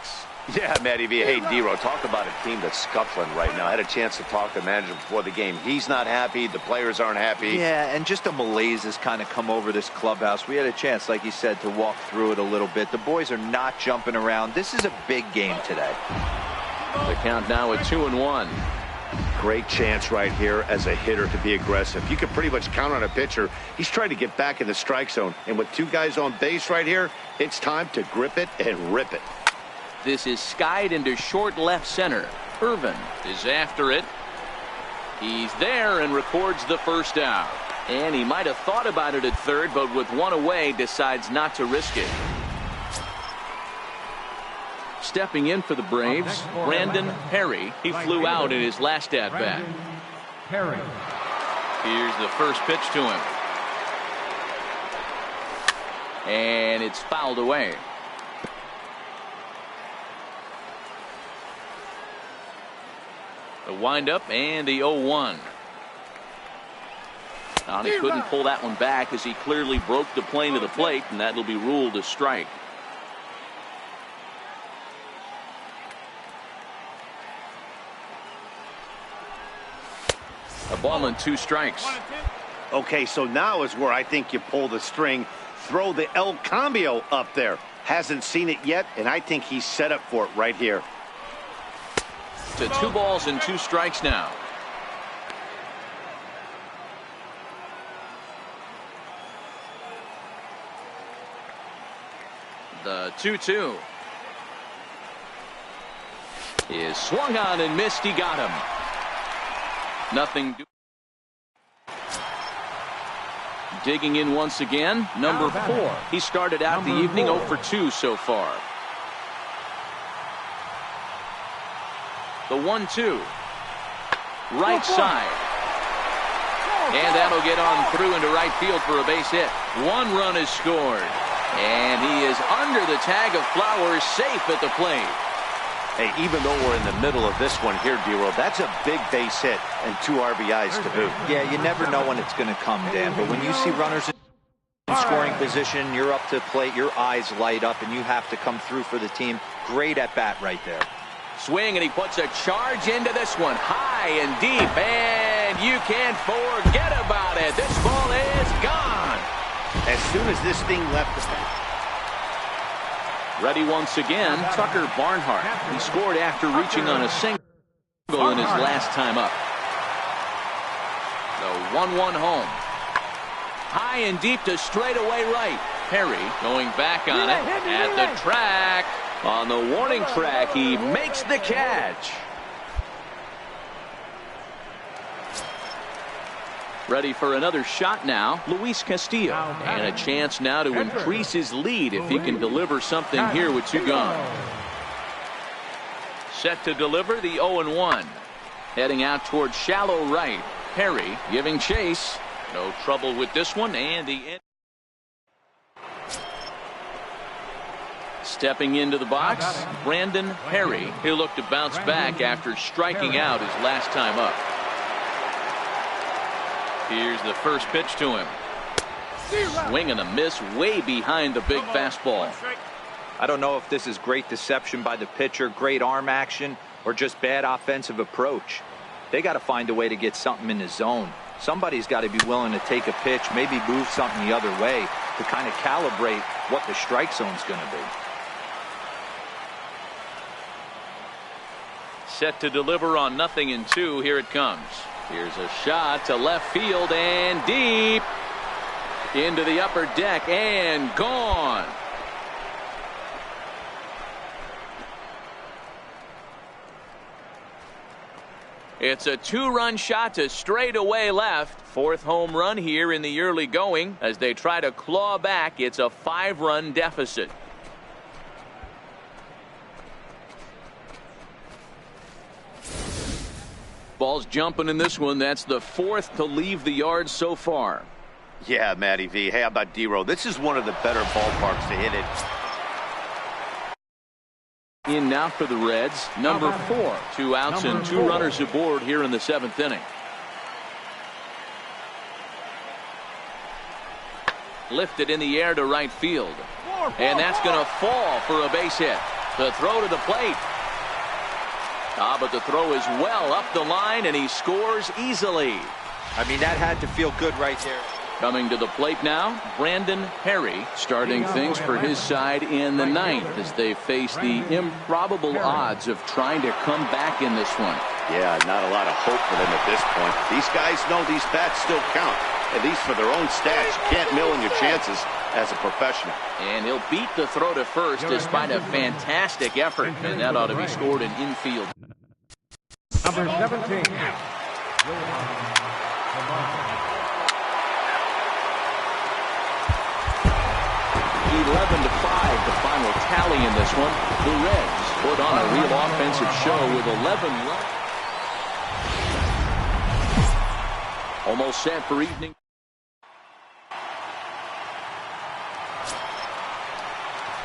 Yeah, Matty V. Hey, D-Row, talk about a team that's scuffling right now. I had a chance to talk to the manager before the game. He's not happy. The players aren't happy. Yeah, and just a malaise has kind of come over this clubhouse. We had a chance, like you said, to walk through it a little bit. The boys are not jumping around. This is a big game today. The count now at 2-1. Great chance right here as a hitter to be aggressive. You can pretty much count on a pitcher. He's trying to get back in the strike zone. And with 2 guys on base right here, it's time to grip it and rip it. This is skied into short left center. Irvin is after it. He's there and records the first out. And he might have thought about it at third, but with 1 away, decides not to risk it. Stepping in for the Braves, Brandon Perry. He flew out in his last at-bat. Perry. Here's the first pitch to him. And it's fouled away. The windup and the 0-1. He couldn't pull that one back as he clearly broke the plane to the plate, and that'll be ruled a strike. A ball and 2 strikes. Okay, so now is where I think you pull the string. Throw the El Cambio up there. Hasn't seen it yet, and I think he's set up for it right here. To 2 balls and 2 strikes now. The 2-2 is swung on and missed. He got him. Nothing. Digging in once again, number 4. He started out the evening 0 for 2 so far. The 1-2. Right side. And that'll get on through into right field for a base hit. 1 run is scored. And he is under the tag of Flowers, safe at the plate. Hey, even though we're in the middle of this one here, D-Row, that's a big base hit and 2 RBIs to boot. Yeah, you never know when it's going to come, Dan. But when you see runners in scoring position, you're up to the plate, your eyes light up, and you have to come through for the team. Great at bat right there. Swing, and he puts a charge into this one, high and deep, and you can't forget about it. This ball is gone. As soon as this thing left the bat. Ready once again, Tucker Barnhart. He scored after reaching on a single in his last time up. The 1-1 home. High and deep to straightaway right. Perry going back on it at the track. On the warning track, he makes the catch. Ready for another shot now, Luis Castillo. And a chance now to increase his lead if he can deliver something here with 2 gone. Set to deliver the 0-1. Heading out towards shallow right. Perry giving chase. No trouble with this one, and the end. Stepping into the box, Brandon Perry. He'll look to bounce back after striking out his last time up. Here's the first pitch to him. Swing and a miss way behind the big fastball. I don't know if this is great deception by the pitcher, great arm action, or just bad offensive approach. They got to find a way to get something in the zone. Somebody's got to be willing to take a pitch, maybe move something the other way to kind of calibrate what the strike zone's going to be. Set to deliver on 0-2. Here it comes. Here's a shot to left field and deep into the upper deck and gone. It's a 2-run shot to straightaway left. 4th home run here in the early going as they try to claw back. It's a 5-run deficit. Ball's jumping in this one. That's the 4th to leave the yard so far. Yeah, Matty V. Hey, how about D-Row? This is one of the better ballparks to hit it. In now for the Reds, number 4. 2 outs and 2 runners aboard here in the 7th inning. Lifted in the air to right field. And that's going to fall for a base hit. The throw to the plate. But the throw is well up the line, and he scores easily. I mean, that had to feel good right there. Coming to the plate now, Brandon Perry starting things for his side in the 9th as they face the improbable odds of trying to come back in this one. Yeah, not a lot of hope for them at this point. These guys know these bats still count, at least for their own stats. You can't mill in your chances as a professional. And he'll beat the throw to first despite a fantastic effort, and that ought to be scored in infield. Number 17. 11-5, the final tally in this one. The Reds put on a real offensive show with 11 runs. Almost set for evening.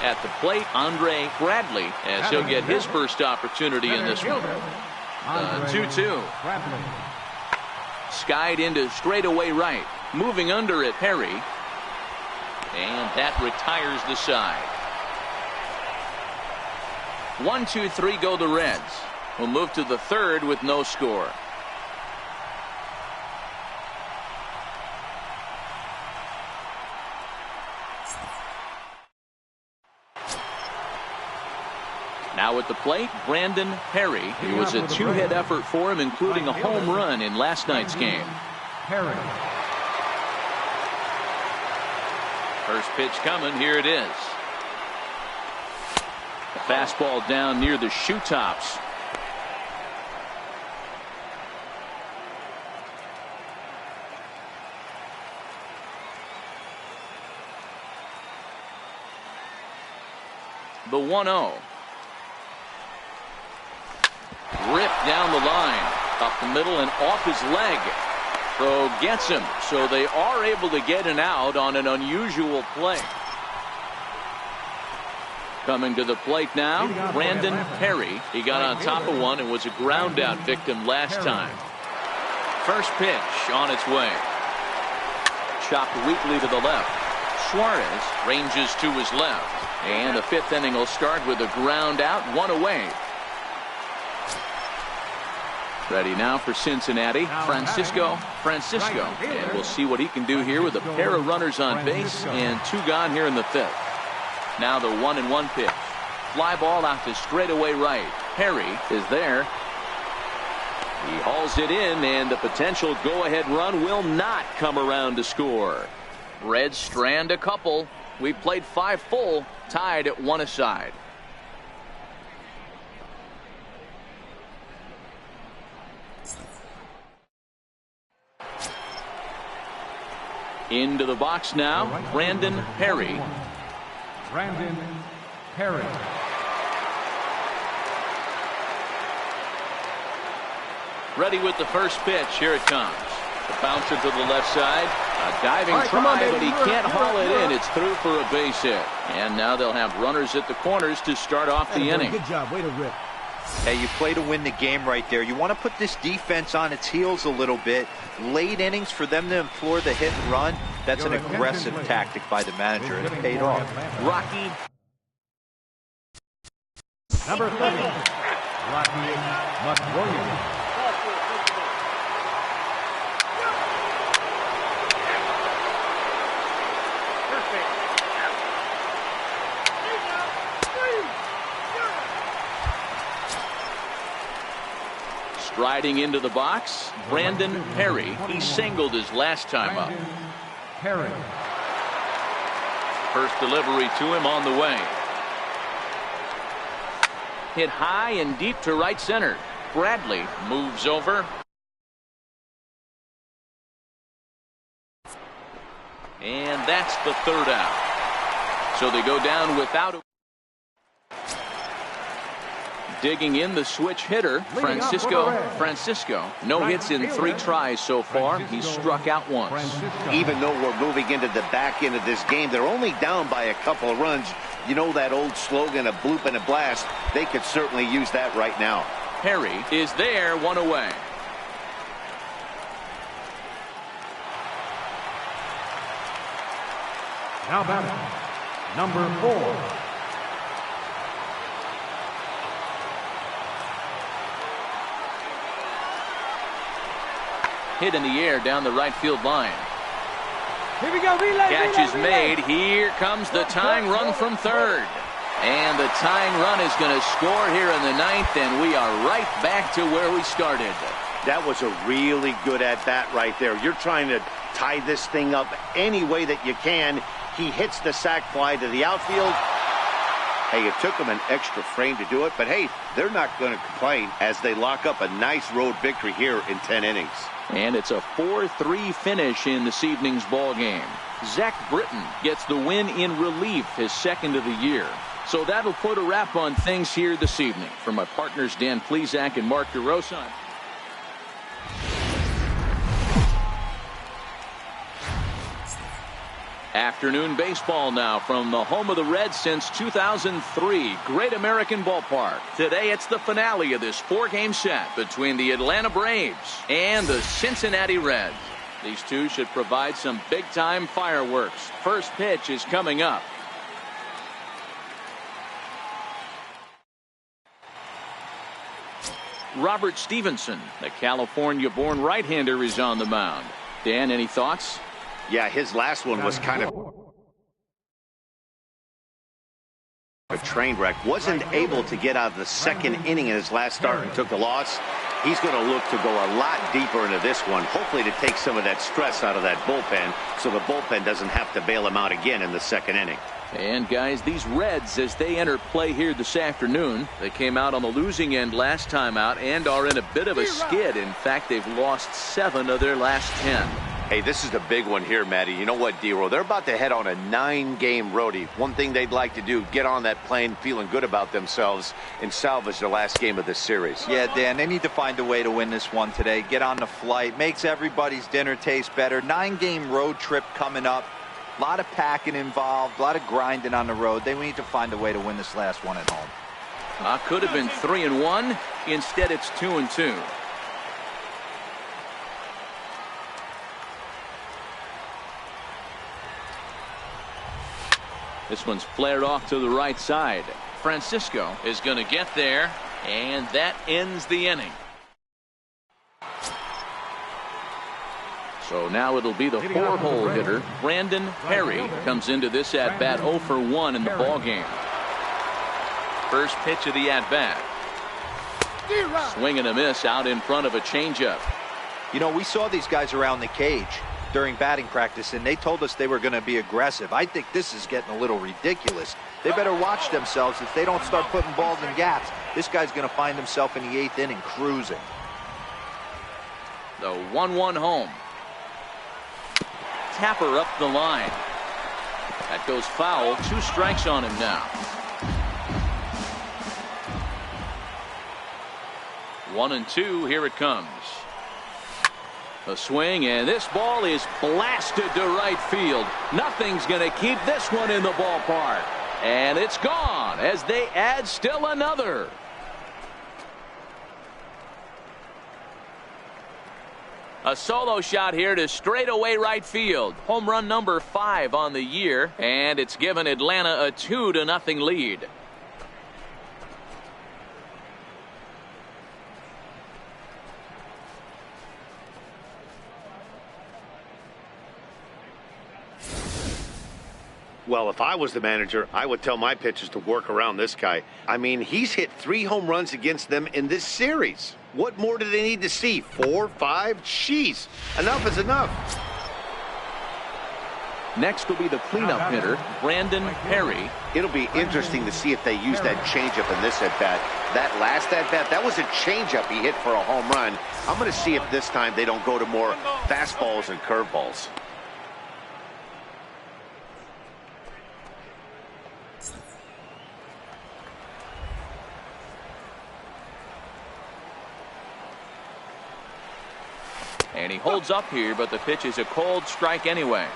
At the plate, Andre Bradley, as he'll get his first opportunity in this one. 2-2. Skied into straightaway right. Moving under it, Perry. And that retires the side. 1-2-3 go the Reds. We'll move to the 3rd with no score. Now at the plate, Brandon Perry. It was a 2-hit effort for him, including a home run in last night's game. Perry. First pitch coming. Here it is. A fastball down near the shoe tops. The 1-0. Ripped down the line. Up the middle and off his leg. Throw gets him, so they are able to get an out on an unusual play. Coming to the plate now, Brandon Perry. He got on top of one and was a ground out victim last time. First pitch on its way. Chopped weakly to the left. Suarez ranges to his left. And the 5th inning will start with a ground out, 1 away. Ready now for Cincinnati, Francisco. And we'll see what he can do here with a pair of runners on base and 2 gone here in the 5th. Now the 1-1 pitch. Fly ball out to straightaway right. Perry is there. He hauls it in, and the potential go-ahead run will not come around to score. Reds strand a couple. We played 5 full, tied at 1 aside. Into the box now, Brandon Perry. Brandon Perry. Ready with the first pitch. Here it comes. The bouncer to the left side. A diving try, but he can't haul it in. It's through for a base hit. And now they'll have runners at the corners to start off the inning. Good job. Way to rip. Hey, you play to win the game right there. You want to put this defense on its heels a little bit. Late innings for them to implore the hit and run. That's an aggressive tactic by the manager, and it paid off. Rocky. Number 30, Rocky McWilliams. Striding into the box, Brandon Perry. He singled his last time up. Perry. First delivery to him on the way. Hit high and deep to right center. Bradley moves over. And that's the third out. So they go down without a... Digging in the switch hitter, Francisco. No hits in 3 tries so far. He's struck out once. Even though we're moving into the back end of this game, they're only down by a couple of runs. You know that old slogan, a bloop and a blast. They could certainly use that right now. Perry is there, 1 away. Now batting, number 4. Hit in the air down the right field line. Here we go, relay. Catch is made. Here comes the tying run from third. And the tying run is going to score here in the 9th, and we are right back to where we started. That was a really good at-bat right there. You're trying to tie this thing up any way that you can. He hits the sac fly to the outfield. Hey, it took them an extra frame to do it, but hey, they're not going to complain as they lock up a nice road victory here in 10 innings. And it's a 4-3 finish in this evening's ball game. Zach Britton gets the win in relief, his 2nd of the year. So that'll put a wrap on things here this evening. For my partners Dan Plezak and Mark DeRosa. Afternoon baseball now from the home of the Reds since 2003, Great American Ballpark. Today it's the finale of this 4-game set between the Atlanta Braves and the Cincinnati Reds. These two should provide some big-time fireworks. First pitch is coming up. Robert Stevenson, the California-born right-hander, is on the mound. Dan, any thoughts? Yeah, his last one was kind of a train wreck. Wasn't able to get out of the 2nd inning in his last start and took the loss. He's going to look to go a lot deeper into this one, hopefully to take some of that stress out of that bullpen so the bullpen doesn't have to bail him out again in the 2nd inning. And guys, these Reds, as they enter play here this afternoon, they came out on the losing end last time out and are in a bit of a skid. In fact, they've lost 7 of their last 10. Hey, this is the big one here, Matty. You know what, D-Roll? They're about to head on a 9-game roadie. One thing they'd like to do, get on that plane feeling good about themselves and salvage their last game of this series. Yeah, Dan, they need to find a way to win this one today. Get on the flight. Makes everybody's dinner taste better. 9-game road trip coming up. A lot of packing involved, a lot of grinding on the road. They need to find a way to win this last one at home. Could have been 3-1. Instead, it's 2-2. This one's flared off to the right side. Francisco is going to get there, and that ends the inning. So now it'll be the 4-hole hitter, Brandon Perry, comes into this at-bat 0 for 1 in the ballgame. First pitch of the at-bat. Swing and a miss out in front of a changeup. You know, we saw these guys around the cage during batting practice, and they told us they were going to be aggressive. I think this is getting a little ridiculous. They better watch themselves. If they don't start putting balls in gaps, this guy's going to find himself in the 8th inning cruising. The 1-1 home. tapper up the line. That goes foul. 2 strikes on him now. 1-2. Here it comes. A swing, and this ball is blasted to right field. Nothing's going to keep this one in the ballpark. And it's gone as they add still another. A solo shot here to straightaway right field. Home run number 5 on the year, and it's given Atlanta a 2-0 lead. Well, if I was the manager, I would tell my pitchers to work around this guy. I mean, he's hit 3 home runs against them in this series. What more do they need to see? 4, 5? Jeez, enough is enough. Next will be the cleanup hitter, Brandon Perry. It'll be interesting to see if they use that changeup in this at-bat. That last at-bat, that was a changeup he hit for a home run. I'm going to see if this time they don't go to more fastballs and curveballs. And he holds up here, but the pitch is a cold strike anyway.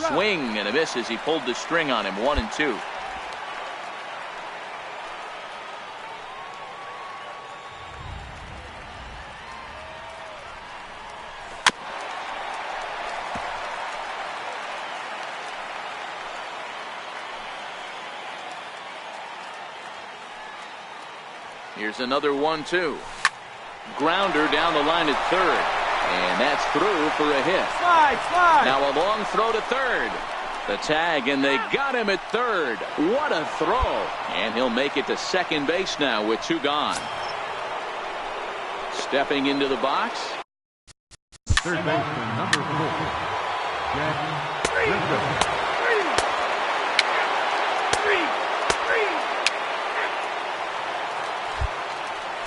Swing and a miss as he pulled the string on him. 1-2. Here's another 1-2. Grounder down the line at third. And that's through for a hit. Slide. Now a long throw to third. The tag, and they got him at third. What a throw. And he'll make it to second base now with 2 gone. Stepping into the box. Third baseman, number 4, Jack Griffin.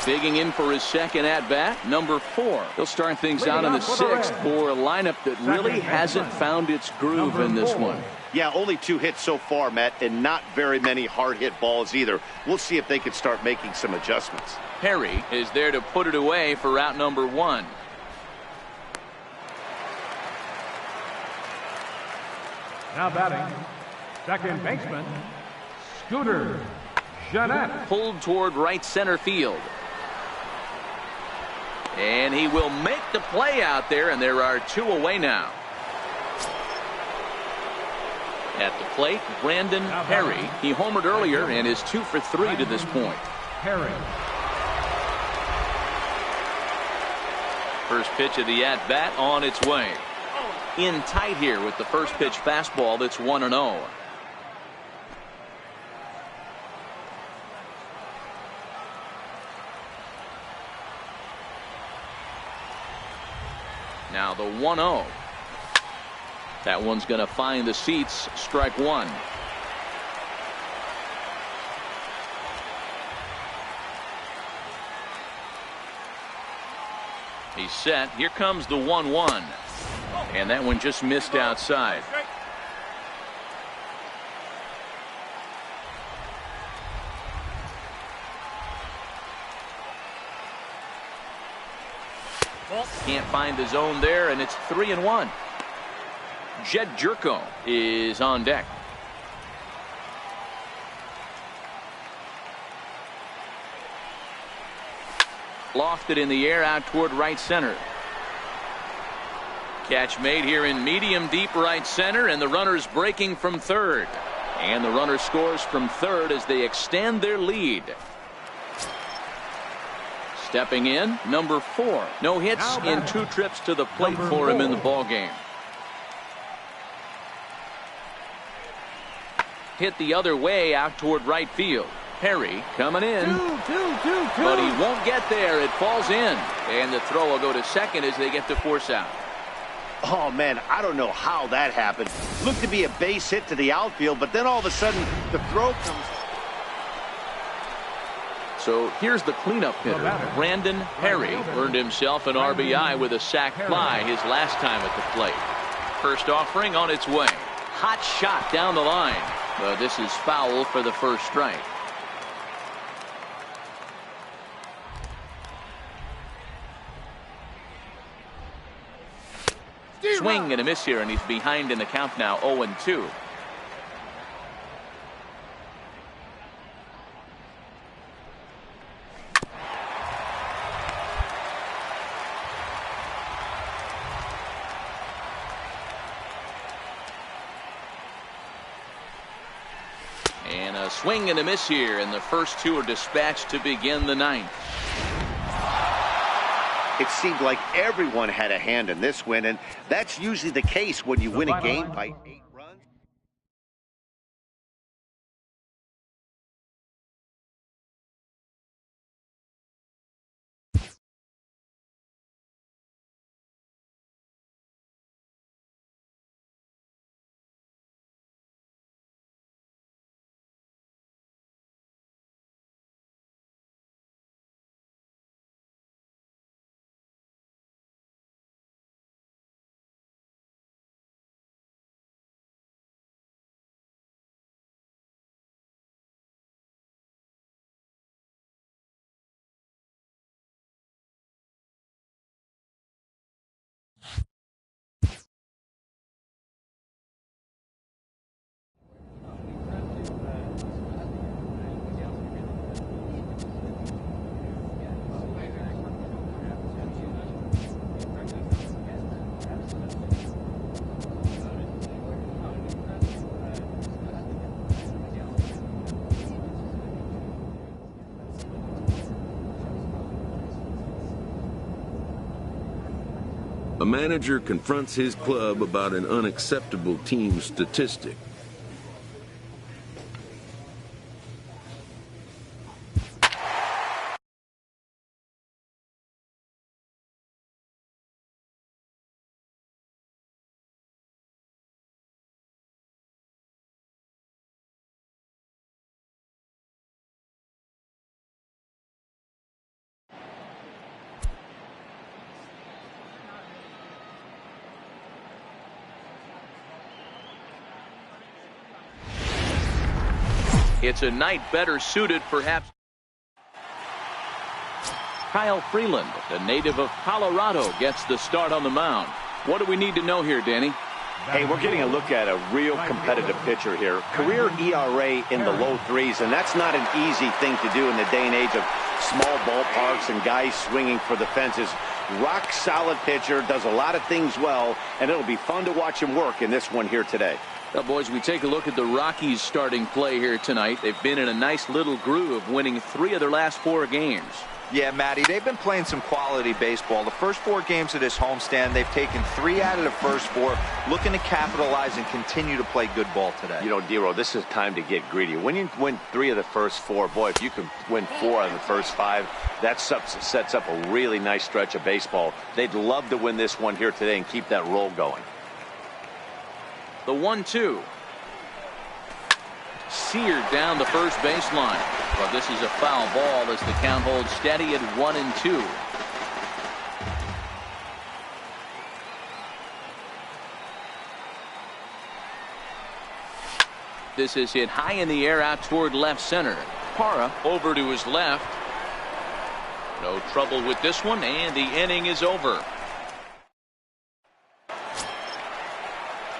Digging in for his second at-bat, number 4. He'll start things out in the 6th for a lineup that really hasn't found its groove in this one. Yeah, only 2 hits so far, Matt, and not very many hard-hit balls either. We'll see if they can start making some adjustments. Perry is there to put it away for out number 1. Now batting, second baseman, Scooter Jeanette. Pulled toward right center field. And he will make the play out there, and there are 2 away now. At the plate, Brandon Perry. He homered earlier and is 2 for 3 to this point. Perry. First pitch of the at-bat on its way. In tight here with the first pitch fastball that's 1-0. Now the 1-0. That one's going to find the seats. Strike 1. He's set. Here comes the 1-1. And that one just missed outside. Can't find the zone there, and it's 3-1. Jed Jerko is on deck. Lofted in the air out toward right center. Catch made here in medium deep right center, and the runner's breaking from third. And the runner scores from third as they extend their lead. Stepping in, number 4. No hits in 2 trips to the plate for him in the ballgame. Hit the other way out toward right field. Perry coming in. But he won't get there. It falls in. And the throw will go to second as they get the force out. Oh, man, I don't know how that happened. Looked to be a base hit to the outfield, but then all of a sudden the throw comes. So here's the cleanup hitter. Brandon Perry earned himself an RBI with a sac fly his last time at the plate. First offering on its way. Hot shot down the line. But this is foul for the first strike. Swing and a miss here, and he's behind in the count now, 0-2. And a swing and a miss here, and the first two are dispatched to begin the ninth. It seemed like everyone had a hand in this win, and that's usually the case when you win a game by 8 runs. A manager confronts his club about an unacceptable team statistic. It's a night better suited, perhaps. Kyle Freeland, the native of Colorado, gets the start on the mound. What do we need to know here, Danny? Hey, we're getting a look at a real competitive pitcher here. Career ERA in the low 3s, and that's not an easy thing to do in the day and age of small ballparks and guys swinging for the fences. Rock solid pitcher, does a lot of things well, and it'll be fun to watch him work in this one here today. Well, boys, we take a look at the Rockies' starting play here tonight. They've been in a nice little groove, winning 3 of their last 4 games. Yeah, Matty, they've been playing some quality baseball. The first 4 games of this homestand, they've taken 3 out of the first 4, looking to capitalize and continue to play good ball today. You know, Dero, this is time to get greedy. When you win 3 of the first 4, boy, if you can win 4 out of the first 5, that sets up a really nice stretch of baseball. They'd love to win this one here today and keep that roll going. The 1-2. Seared down the first baseline. But this is a foul ball as the count holds steady at 1-2. This is hit high in the air out toward left center. Parra over to his left. No trouble with this one, and the inning is over.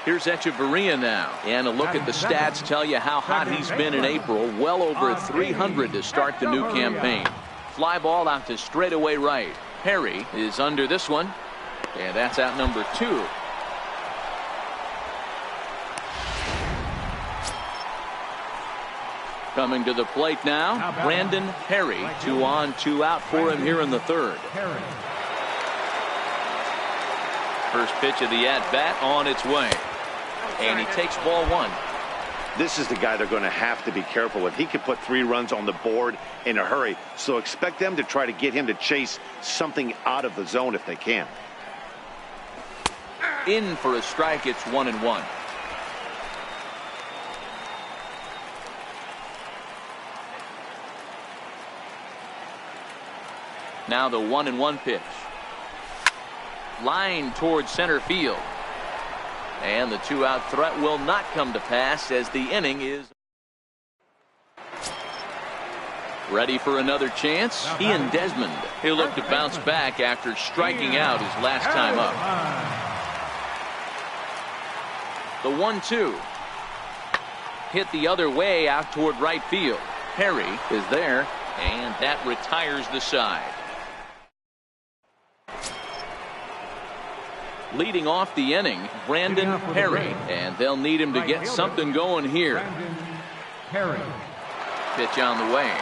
Here's Echeverria now. And a look at the stats tell you how hot he's been in April. Well over 300 to start the new campaign. Fly ball out to straightaway right. Perry is under this one. And that's out number 2. Coming to the plate now, Brandon Perry. 2 on, 2 out for him here in the 3rd. First pitch of the at-bat on its way. And he takes ball 1. This is the guy they're going to have to be careful with. He could put 3 runs on the board in a hurry. So expect them to try to get him to chase something out of the zone if they can. In for a strike. It's 1-1. Now the 1-1 pitch. Line towards center field. And the 2-out threat will not come to pass as the inning is ready for another chance. Ian Desmond. He'll look to bounce back after striking out his last time up. The 1-2. Hit the other way out toward right field. Perry is there, and that retires the side. Leading off the inning, Brandon Perry, and they'll need him to get something going here. Perry. Pitch on the way.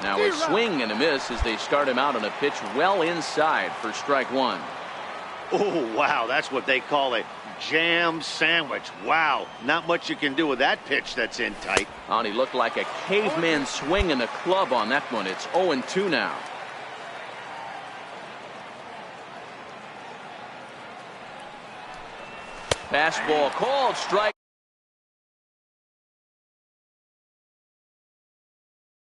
Now a swing and a miss as they start him out on a pitch well inside for strike one. Oh, wow, that's what they call a jam sandwich. Wow, not much you can do with that pitch that's in tight. Oh, and he looked like a caveman swinging a club on that one. It's 0-2 now. Fastball called, strike.